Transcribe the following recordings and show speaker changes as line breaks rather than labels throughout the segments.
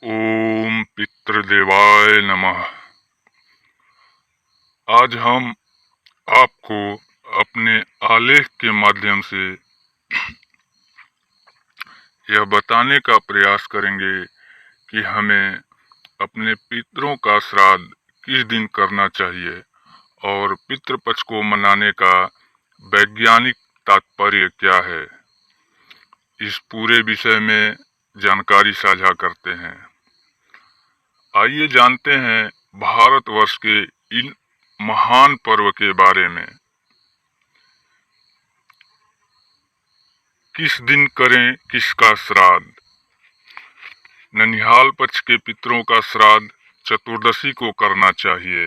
ओम पितृदेवाय नमः। आज हम आपको अपने आलेख के माध्यम से यह बताने का प्रयास करेंगे कि हमें अपने पितरों का श्राद्ध किस दिन करना चाहिए और पितृपक्ष को मनाने का वैज्ञानिक तात्पर्य क्या है। इस पूरे विषय में जानकारी साझा करते हैं। आइए जानते हैं भारतवर्ष के इन महान पर्व के बारे में। किस दिन करें किसका श्राद्ध? ननिहाल पक्ष के पितरों का श्राद्ध चतुर्दशी को करना चाहिए।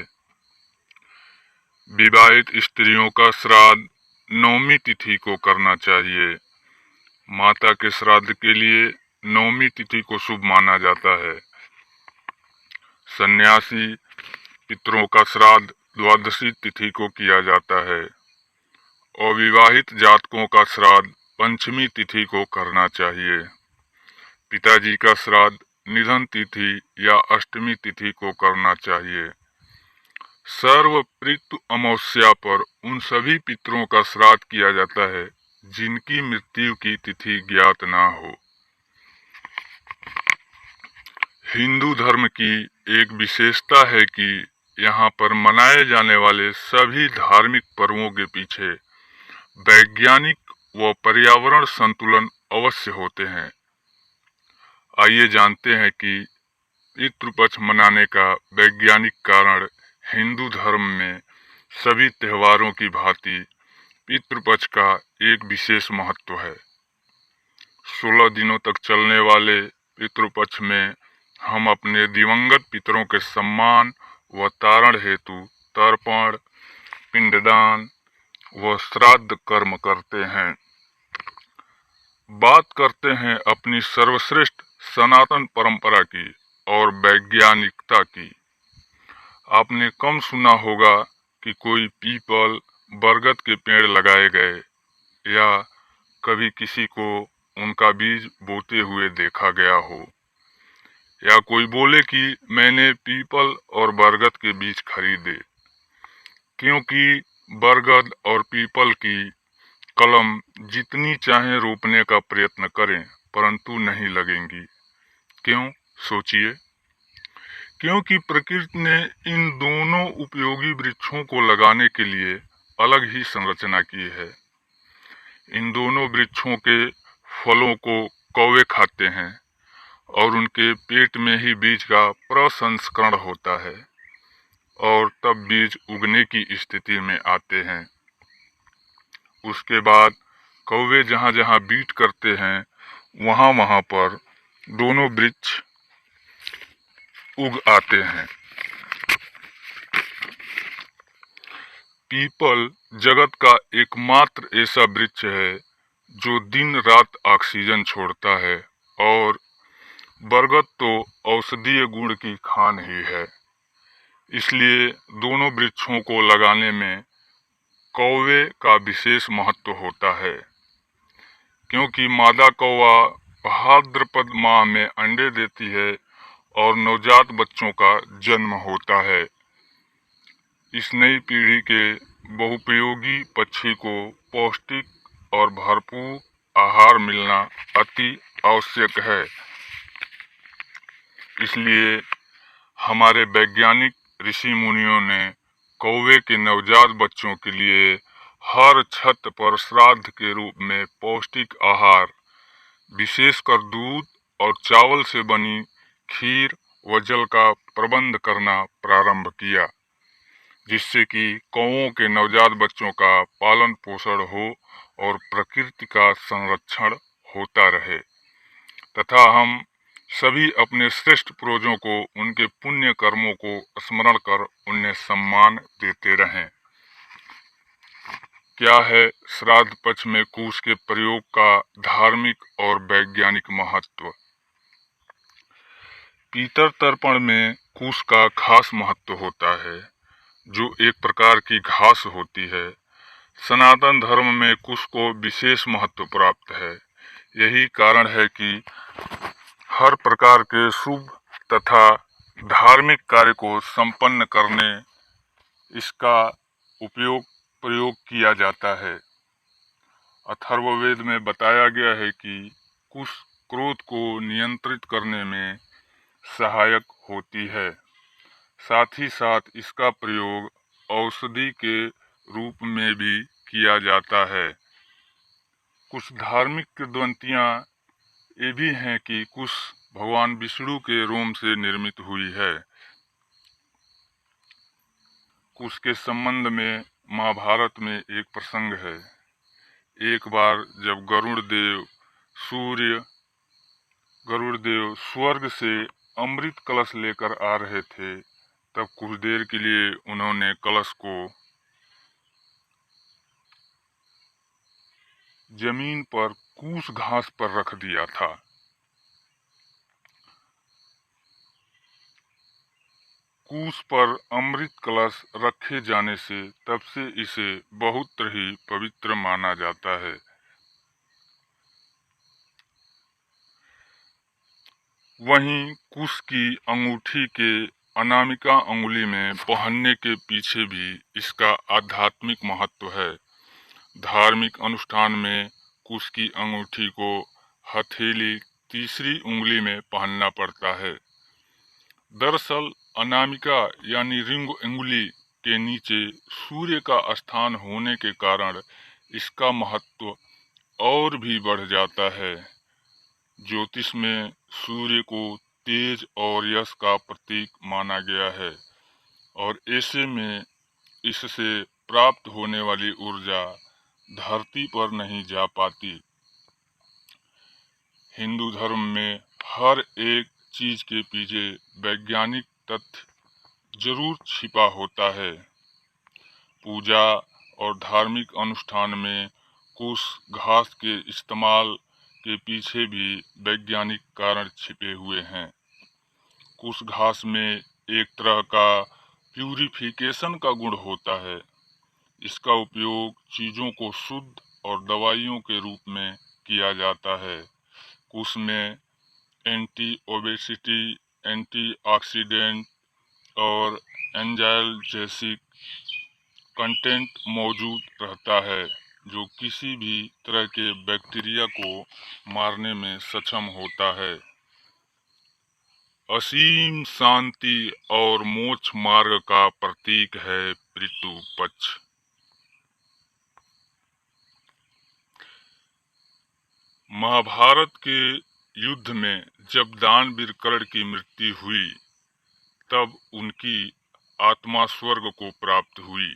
विवाहित स्त्रियों का श्राद्ध नवमी तिथि को करना चाहिए। माता के श्राद्ध के लिए नवमी तिथि को शुभ माना जाता है। सन्यासी पितरों का श्राद्ध द्वादशी तिथि को किया जाता है। अविवाहित जातकों का श्राद्ध पंचमी तिथि को करना चाहिए। पिताजी का श्राद्ध निधन तिथि या अष्टमी तिथि को करना चाहिए। सर्वपितृ अमावस्या पर उन सभी पितरों का श्राद्ध किया जाता है जिनकी मृत्यु की तिथि ज्ञात ना हो। हिंदू धर्म की एक विशेषता है कि यहाँ पर मनाए जाने वाले सभी धार्मिक पर्वों के पीछे वैज्ञानिक व पर्यावरण संतुलन अवश्य होते हैं। आइए जानते हैं कि पितृपक्ष मनाने का वैज्ञानिक कारण। हिंदू धर्म में सभी त्योहारों की भांति पितृपक्ष का एक विशेष महत्व है। 16 दिनों तक चलने वाले पितृपक्ष में हम अपने दिवंगत पितरों के सम्मान व तारण हेतु तर्पण, पिंडदान व श्राद्ध कर्म करते हैं। बात करते हैं अपनी सर्वश्रेष्ठ सनातन परंपरा की और वैज्ञानिकता की। आपने कम सुना होगा कि कोई पीपल, बरगद के पेड़ लगाए गए या कभी किसी को उनका बीज बोते हुए देखा गया हो, या कोई बोले कि मैंने पीपल और बरगद के बीज खरीदे। क्योंकि बरगद और पीपल की कलम जितनी चाहे रोपने का प्रयत्न करें परंतु नहीं लगेंगी। क्यों? सोचिए। क्योंकि प्रकृति ने इन दोनों उपयोगी वृक्षों को लगाने के लिए अलग ही संरचना की है। इन दोनों वृक्षों के फलों को कौवे खाते हैं और उनके पेट में ही बीज का प्रसंस्करण होता है और तब बीज उगने की स्थिति में आते हैं। उसके बाद कौवे जहाँ जहाँ बीट करते हैं वहाँ वहाँ पर दोनों वृक्ष उग आते हैं। पीपल जगत का एकमात्र ऐसा वृक्ष है जो दिन रात ऑक्सीजन छोड़ता है और बरगद तो औषधीय गुण की खान ही है। इसलिए दोनों वृक्षों को लगाने में कौवे का विशेष महत्व होता है। क्योंकि मादा कौवा भाद्रपद माह में अंडे देती है और नवजात बच्चों का जन्म होता है। इस नई पीढ़ी के बहुपयोगी पक्षी को पौष्टिक और भरपूर आहार मिलना अति आवश्यक है। इसलिए हमारे वैज्ञानिक ऋषि मुनियों ने कौवे के नवजात बच्चों के लिए हर छत पर श्राद्ध के रूप में पौष्टिक आहार, विशेषकर दूध और चावल से बनी खीर व जल का प्रबंध करना प्रारंभ किया, जिससे कि कौवों के नवजात बच्चों का पालन पोषण हो और प्रकृति का संरक्षण होता रहे तथा हम सभी अपने श्रेष्ठ पूर्वजों को उनके पुण्य कर्मों को स्मरण कर उन्हें सम्मान देते रहें। क्या है श्राद्ध पक्ष में कुश के प्रयोग का धार्मिक और वैज्ञानिक महत्व? पितर तर्पण में कुश का खास महत्व होता है, जो एक प्रकार की घास होती है। सनातन धर्म में कुश को विशेष महत्व प्राप्त है। यही कारण है कि हर प्रकार के शुभ तथा धार्मिक कार्य को संपन्न करने इसका प्रयोग किया जाता है। अथर्ववेद में बताया गया है कि कुश क्रोध को नियंत्रित करने में सहायक होती है। साथ ही साथ इसका प्रयोग औषधि के रूप में भी किया जाता है। कुछ धार्मिक किंवदंतियां ये भी हैं कि कुश भगवान विष्णु के रोम से निर्मित हुई है। कुश के संबंध में महाभारत में एक प्रसंग है। एक बार जब गरुड़ देव स्वर्ग से अमृत कलश लेकर आ रहे थे, तब कुछ देर के लिए उन्होंने कलश को जमीन पर कूस घास पर रख दिया था। कूस पर अमृत कलश रखे जाने से तब से इसे बहुत ही पवित्र माना जाता है। वहीं कुश की अंगूठी के अनामिका अंगुली में पहनने के पीछे भी इसका आध्यात्मिक महत्व है। धार्मिक अनुष्ठान में कुश की अंगूठी को हथेली तीसरी उंगली में पहनना पड़ता है। दरअसल अनामिका यानी रिंग अंगुली के नीचे सूर्य का स्थान होने के कारण इसका महत्व और भी बढ़ जाता है। ज्योतिष में सूर्य को तेज और यश का प्रतीक माना गया है और ऐसे में इससे प्राप्त होने वाली ऊर्जा धरती पर नहीं जा पाती। हिंदू धर्म में हर एक चीज के पीछे वैज्ञानिक तथ्य जरूर छिपा होता है। पूजा और धार्मिक अनुष्ठान में कुश घास के इस्तेमाल के पीछे भी वैज्ञानिक कारण छिपे हुए हैं। कुश घास में एक तरह का प्यूरिफिकेशन का गुण होता है। इसका उपयोग चीजों को शुद्ध और दवाइयों के रूप में किया जाता है। कुश में एंटी ओबेसिटी, एंटीऑक्सीडेंट और एंजाइम कंटेंट मौजूद रहता है, जो किसी भी तरह के बैक्टीरिया को मारने में सक्षम होता है। असीम शांति और मोक्ष मार्ग का प्रतीक है पितृ पक्ष। महाभारत के युद्ध में जब दानवीर कर्ण की मृत्यु हुई, तब उनकी आत्मा स्वर्ग को प्राप्त हुई।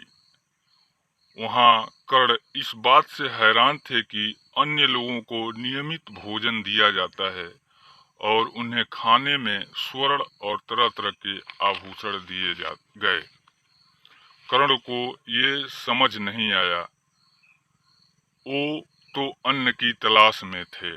वहां कर्ण इस बात से हैरान थे कि अन्य लोगों को नियमित भोजन दिया जाता है और उन्हें खाने में स्वर्ण और तरह तरह के आभूषण दिए गए। कर्ण को ये समझ नहीं आया। वो तो अन्न की तलाश में थे।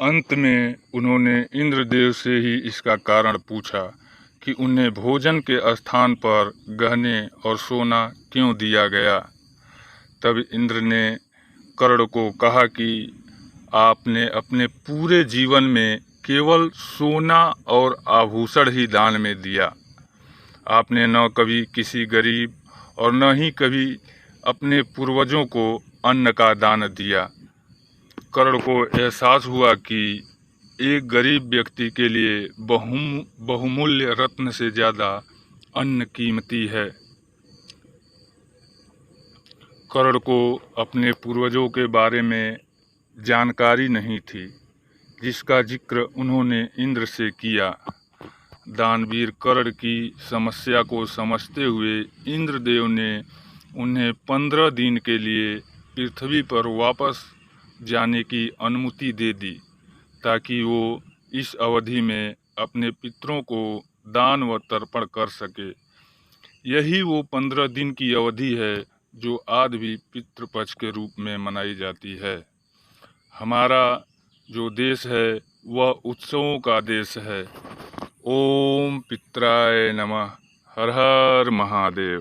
अंत में उन्होंने इंद्रदेव से ही इसका कारण पूछा कि उन्हें भोजन के स्थान पर गहने और सोना क्यों दिया गया। तब इंद्र ने कर्ण को कहा कि आपने अपने पूरे जीवन में केवल सोना और आभूषण ही दान में दिया। आपने न कभी किसी गरीब और न ही कभी अपने पूर्वजों को अन्न का दान दिया। कर्ण को एहसास हुआ कि एक गरीब व्यक्ति के लिए बहुमूल्य रत्न से ज़्यादा अन्न कीमती है। कर्ण को अपने पूर्वजों के बारे में जानकारी नहीं थी, जिसका जिक्र उन्होंने इंद्र से किया। दानवीर कर्ण की समस्या को समझते हुए इंद्रदेव ने उन्हें 15 दिन के लिए पृथ्वी पर वापस जाने की अनुमति दे दी, ताकि वो इस अवधि में अपने पितरों को दान व तर्पण कर सके। यही वो 15 दिन की अवधि है जो आज भी पितृपक्ष के रूप में मनाई जाती है। हमारा जो देश है वह उत्सवों का देश है। ओम पित्राय नमः। हर हर महादेव।